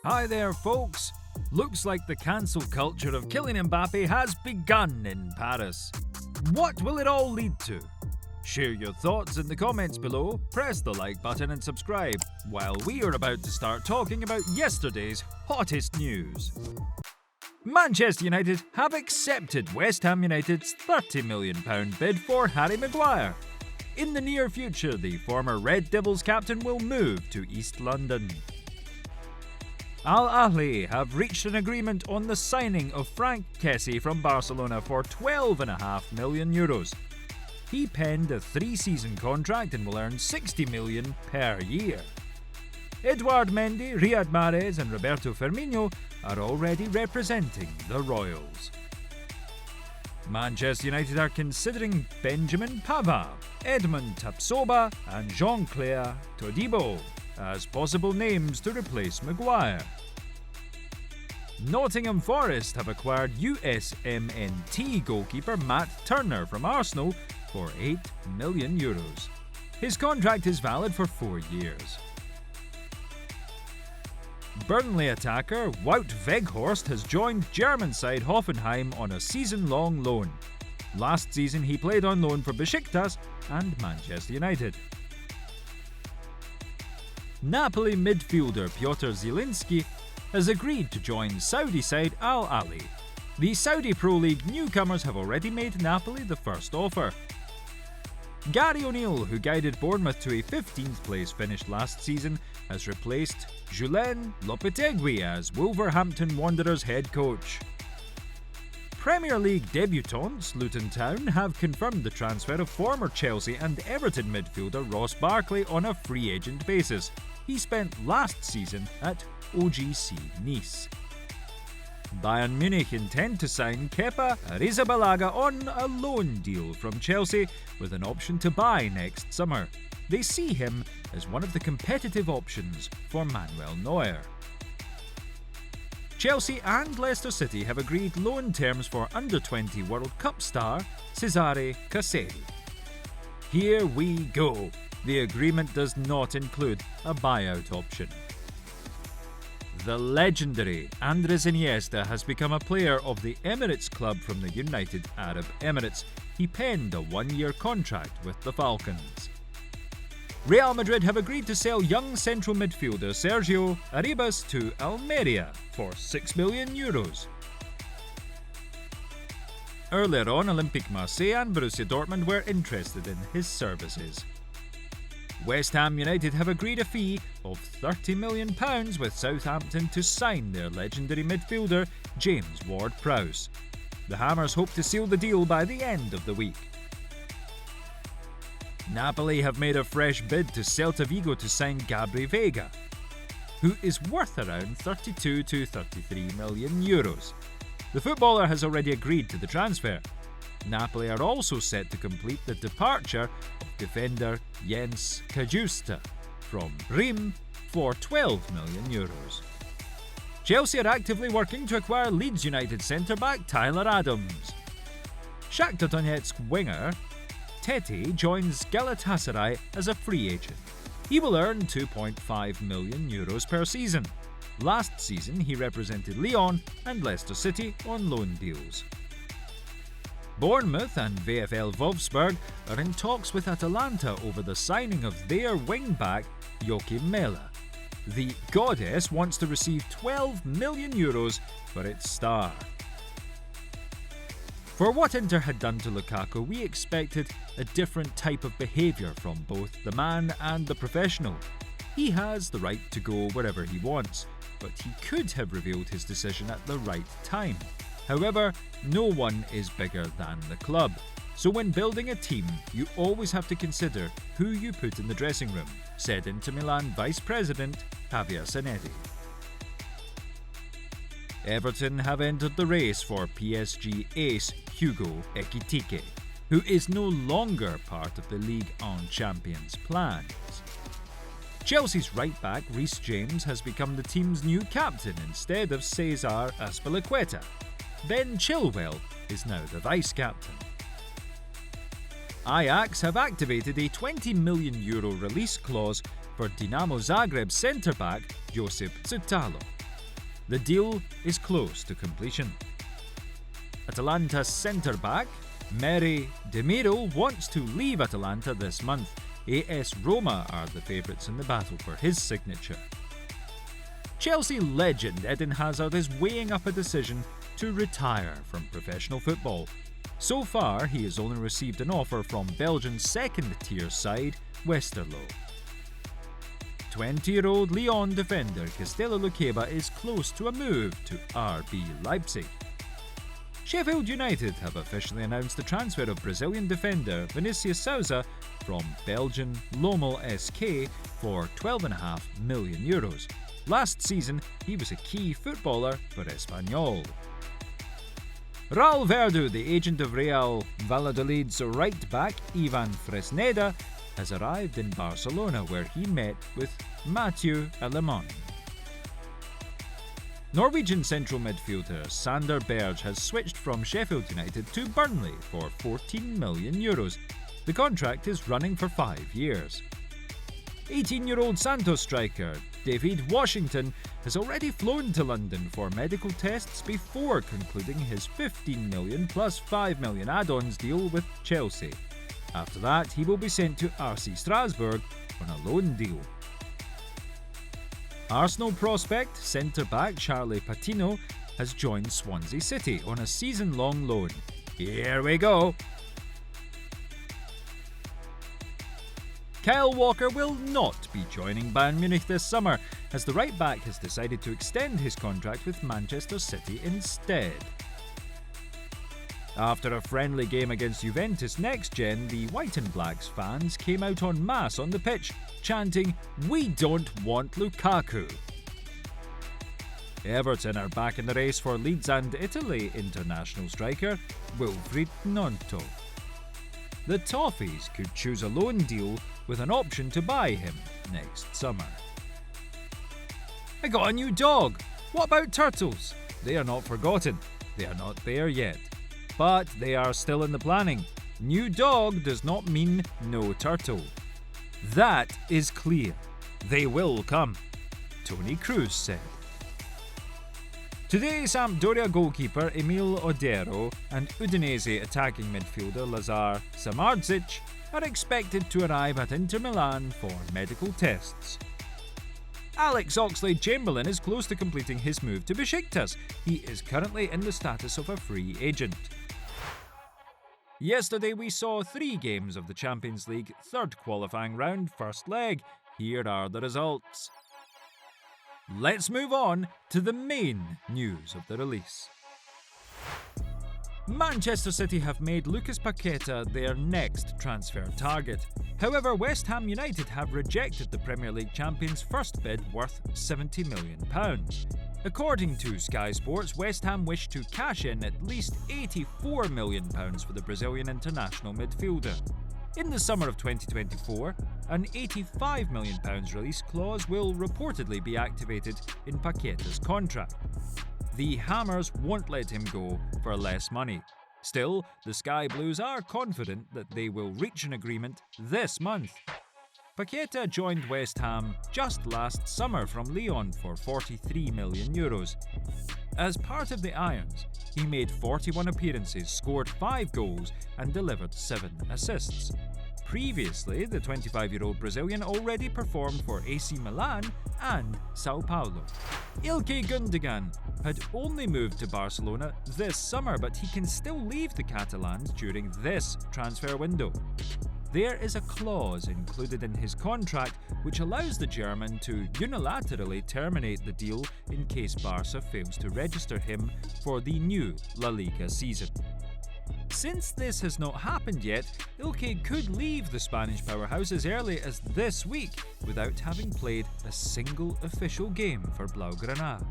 Hi there, folks. Looks like the cancel culture of Kylian Mbappe has begun in Paris. What will it all lead to? Share your thoughts in the comments below, press the like button and subscribe, while we are about to start talking about yesterday's hottest news. Manchester United have accepted West Ham United's £30 million bid for Harry Maguire. In the near future, the former Red Devils captain will move to East London. Al Ahly have reached an agreement on the signing of Frank Kessie from Barcelona for €12.5 million. He penned a 3-season contract and will earn €60 million per year. Edouard Mendy, Riyad Mahrez and Roberto Firmino are already representing the Royals. Manchester United are considering Benjamin Pavard, Edmond Tapsoba and Jean-Claire Todibo as possible names to replace Maguire. Nottingham Forest have acquired USMNT goalkeeper Matt Turner from Arsenal for €8 million. His contract is valid for 4 years. Burnley attacker Wout Weghorst has joined German side Hoffenheim on a season-long loan. Last season he played on loan for Besiktas and Manchester United. Napoli midfielder Piotr Zielinski has agreed to join Saudi side Al Ahly. The Saudi Pro League newcomers have already made Napoli the first offer. Gary O'Neill, who guided Bournemouth to a 15th place finish last season, has replaced Julien Lopetegui as Wolverhampton Wanderers head coach. Premier League debutants Luton Town have confirmed the transfer of former Chelsea and Everton midfielder Ross Barkley on a free agent basis. He spent last season at OGC Nice. Bayern Munich intend to sign Kepa Arrizabalaga on a loan deal from Chelsea with an option to buy next summer. They see him as one of the competitive options for Manuel Neuer. Chelsea and Leicester City have agreed loan terms for Under-20 World Cup star Cesare Caselli. Here we go. The agreement does not include a buyout option. The legendary Andres Iniesta has become a player of the Emirates club from the United Arab Emirates. He penned a 1-year contract with the Falcons. Real Madrid have agreed to sell young central midfielder Sergio Arribas to Almeria for €6 million. Earlier on, Olympique Marseille and Borussia Dortmund were interested in his services. West Ham United have agreed a fee of £30 million with Southampton to sign their legendary midfielder James Ward-Prowse. The Hammers hope to seal the deal by the end of the week. Napoli have made a fresh bid to Celta Vigo to sign Gabri Veiga, who is worth around €32 to €33 million. The footballer has already agreed to the transfer. Napoli are also set to complete the departure of defender Jens Kajusta from Reims for €12 million. Chelsea are actively working to acquire Leeds United centre-back Tyler Adams. Shakhtar Donetsk winger Tete joins Galatasaray as a free agent. He will earn €2.5 million per season. Last season he represented Lyon and Leicester City on loan deals. Bournemouth and VfL Wolfsburg are in talks with Atalanta over the signing of their wing-back Joachim Mela. The Goddess wants to receive €12 million for its star. For what Inter had done to Lukaku, we expected a different type of behaviour from both the man and the professional. He has the right to go wherever he wants, but he could have revealed his decision at the right time. However, no one is bigger than the club. So when building a team, you always have to consider who you put in the dressing room, said Inter Milan Vice President Javier Zanetti. Everton have entered the race for PSG ace Hugo Ekitike, who is no longer part of the Ligue 1 champions' plans. Chelsea's right-back Reece James has become the team's new captain instead of Cesar Azpilicueta. Ben Chilwell is now the vice-captain. Ajax have activated a €20 million release clause for Dinamo Zagreb centre-back Josip Zutalo. The deal is close to completion. Atalanta centre-back Meri Demiro wants to leave Atalanta this month. AS Roma are the favourites in the battle for his signature. Chelsea legend Eden Hazard is weighing up a decision to retire from professional football. So far, he has only received an offer from Belgium's second-tier side, Westerlo. 20-year-old Lyon defender Castello Luqueba is close to a move to RB Leipzig. Sheffield United have officially announced the transfer of Brazilian defender Vinicius Souza from Belgian Lommel SK for €12.5 million. Last season, he was a key footballer for Espanyol. Raul Verdu, the agent of Real Valladolid's right-back Ivan Fresneda, has arrived in Barcelona where he met with Mathieu Alemán. Norwegian central midfielder Sander Berge has switched from Sheffield United to Burnley for €14 million. The contract is running for 5 years. 18-year-old Santos striker David Washington has already flown to London for medical tests before concluding his €15 million plus €5 million add-ons deal with Chelsea. After that, he will be sent to RC Strasbourg on a loan deal. Arsenal prospect centre-back Charlie Patino has joined Swansea City on a season-long loan. Here we go! Kyle Walker will not be joining Bayern Munich this summer, as the right-back has decided to extend his contract with Manchester City instead. After a friendly game against Juventus Next Gen, the White and Blacks fans came out en masse on the pitch, chanting, "We don't want Lukaku." Everton are back in the race for Leeds and Italy international striker Wilfried Gnonto. The Toffees could choose a loan deal with an option to buy him next summer. I got a new dog! What about turtles? They are not forgotten. They are not there yet. But they are still in the planning. New dog does not mean no turtle. That is clear. They will come, Tony Cruz said. Today, Sampdoria goalkeeper Emil Odero and Udinese attacking midfielder Lazar Samardzic are expected to arrive at Inter Milan for medical tests. Alex Oxlade-Chamberlain is close to completing his move to Besiktas. He is currently in the status of a free agent. Yesterday we saw 3 games of the Champions League third qualifying round first leg. Here are the results. Let's move on to the main news of the release. Manchester City have made Lucas Paqueta their next transfer target. However, West Ham United have rejected the Premier League champions' first bid worth £70 million. According to Sky Sports, West Ham wish to cash in at least £84 million for the Brazilian international midfielder. In the summer of 2024, an £85 million release clause will reportedly be activated in Paqueta's contract. The Hammers won't let him go for less money. Still, the Sky Blues are confident that they will reach an agreement this month. Paqueta joined West Ham just last summer from Lyon for €43 million. As part of the Irons, he made 41 appearances, scored 5 goals and delivered 7 assists. Previously, the 25-year-old Brazilian already performed for AC Milan and Sao Paulo. Ilkay Gundogan had only moved to Barcelona this summer, but he can still leave the Catalans during this transfer window. There is a clause included in his contract which allows the German to unilaterally terminate the deal in case Barca fails to register him for the new La Liga season. Since this has not happened yet, Ilkay could leave the Spanish powerhouse as early as this week without having played a single official game for Blaugrana.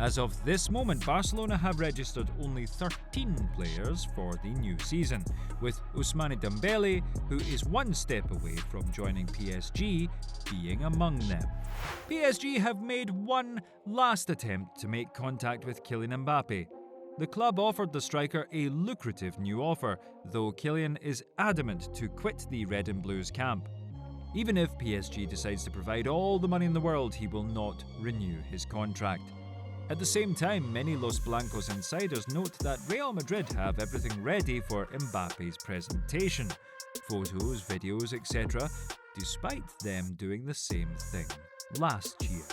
As of this moment, Barcelona have registered only 13 players for the new season, with Ousmane Dembele, who is one step away from joining PSG, being among them. PSG have made one last attempt to make contact with Kylian Mbappe. The club offered the striker a lucrative new offer, though Kylian is adamant to quit the Red and Blues camp. Even if PSG decides to provide all the money in the world, he will not renew his contract. At the same time, many Los Blancos insiders note that Real Madrid have everything ready for Mbappe's presentation. Photos, videos, etc., despite them doing the same thing last year.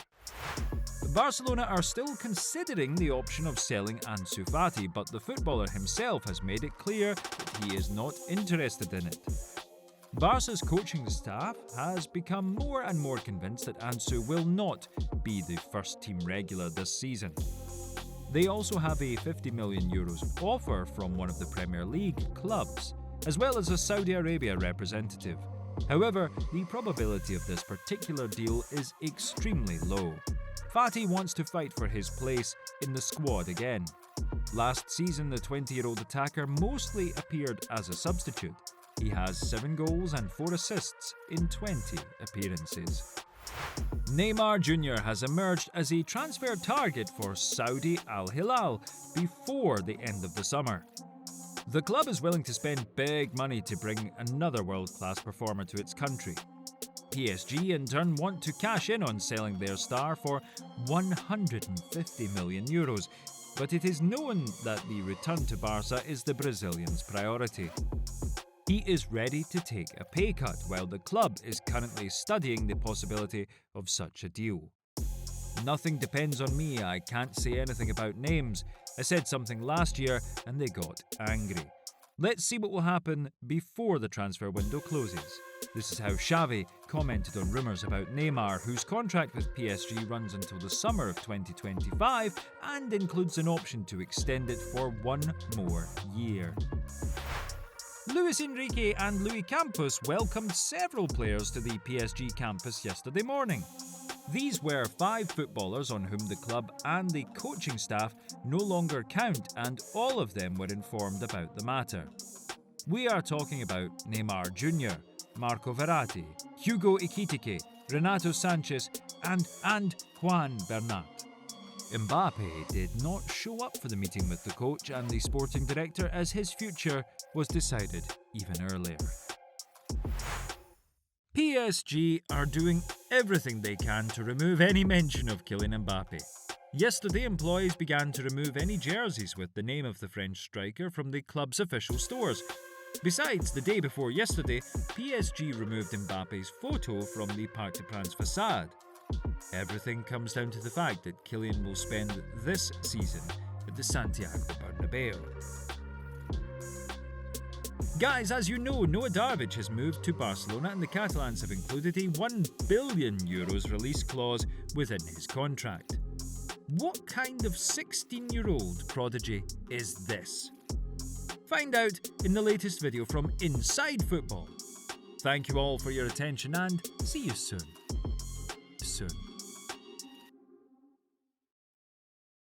Barcelona are still considering the option of selling Ansu Fati, but the footballer himself has made it clear that he is not interested in it. Barca's coaching staff has become more and more convinced that Ansu will not be the first-team regular this season. They also have a €50 million offer from one of the Premier League clubs, as well as a Saudi Arabia representative. However, the probability of this particular deal is extremely low. Fati wants to fight for his place in the squad again. Last season, the 20-year-old attacker mostly appeared as a substitute. He has 7 goals and 4 assists in 20 appearances. Neymar Jr. has emerged as a transfer target for Saudi Al Hilal before the end of the summer. The club is willing to spend big money to bring another world-class performer to its country. PSG in turn want to cash in on selling their star for €150 million, but it is known that the return to Barca is the Brazilian's priority. He is ready to take a pay cut, while the club is currently studying the possibility of such a deal. Nothing depends on me, I can't say anything about names. I said something last year and they got angry. Let's see what will happen before the transfer window closes. This is how Xavi commented on rumours about Neymar, whose contract with PSG runs until the summer of 2025 and includes an option to extend it for 1 more year. Luis Enrique and Luis Campos welcomed several players to the PSG campus yesterday morning. These were 5 footballers on whom the club and the coaching staff no longer count, and all of them were informed about the matter. We are talking about Neymar Jr., Marco Verratti, Hugo Ekitike, Renato Sanchez and Juan Bernat. Mbappe did not show up for the meeting with the coach and the sporting director, as his future was decided even earlier. PSG are doing everything they can to remove any mention of Kylian Mbappe. Yesterday, employees began to remove any jerseys with the name of the French striker from the club's official stores. Besides, the day before yesterday, PSG removed Mbappe's photo from the Parc facade. Everything comes down to the fact that Kylian will spend this season at the Santiago Bernabeu. Guys, as you know, Noah Darvic has moved to Barcelona, and the Catalans have included a €1 billion release clause within his contract. What kind of 16-year-old prodigy is this? Find out in the latest video from Inside Football. Thank you all for your attention and see you soon.